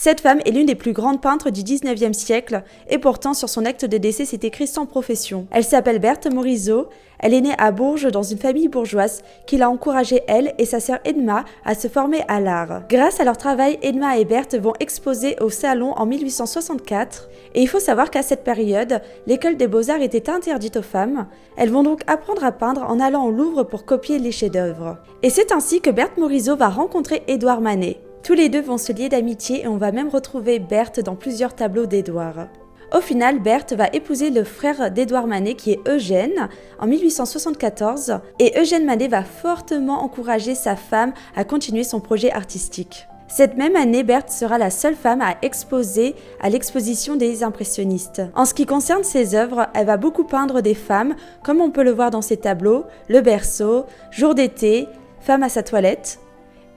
Cette femme est l'une des plus grandes peintres du 19e siècle et pourtant sur son acte de décès c'est écrit sans profession. Elle s'appelle Berthe Morisot, elle est née à Bourges dans une famille bourgeoise qui l'a encouragée elle et sa sœur Edma à se former à l'art. Grâce à leur travail, Edma et Berthe vont exposer au Salon en 1864 et il faut savoir qu'à cette période, l'école des beaux-arts était interdite aux femmes. Elles vont donc apprendre à peindre en allant au Louvre pour copier les chefs-d'œuvre. Et c'est ainsi que Berthe Morisot va rencontrer Édouard Manet. Tous les deux vont se lier d'amitié et on va même retrouver Berthe dans plusieurs tableaux d'Édouard. Au final, Berthe va épouser le frère d'Édouard Manet qui est Eugène en 1874 et Eugène Manet va fortement encourager sa femme à continuer son projet artistique. Cette même année, Berthe sera la seule femme à exposer à l'exposition des impressionnistes. En ce qui concerne ses œuvres, elle va beaucoup peindre des femmes, comme on peut le voir dans ses tableaux, Le berceau, Jour d'été, Femme à sa toilette.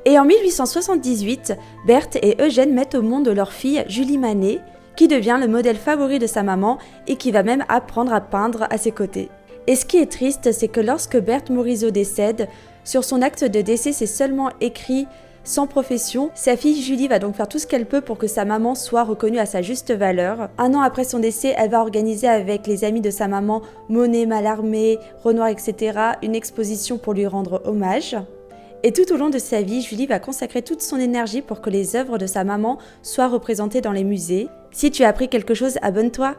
Et en 1878, Berthe et Eugène mettent au monde leur fille Julie Manet, qui devient le modèle favori de sa maman et qui va même apprendre à peindre à ses côtés. Et ce qui est triste, c'est que lorsque Berthe Morisot décède, sur son acte de décès, c'est seulement écrit sans profession. Sa fille Julie va donc faire tout ce qu'elle peut pour que sa maman soit reconnue à sa juste valeur. Un an après son décès, elle va organiser avec les amis de sa maman, Monet, Mallarmé, Renoir, etc., une exposition pour lui rendre hommage. Et tout au long de sa vie, Julie va consacrer toute son énergie pour que les œuvres de sa maman soient représentées dans les musées. Si tu as appris quelque chose, abonne-toi!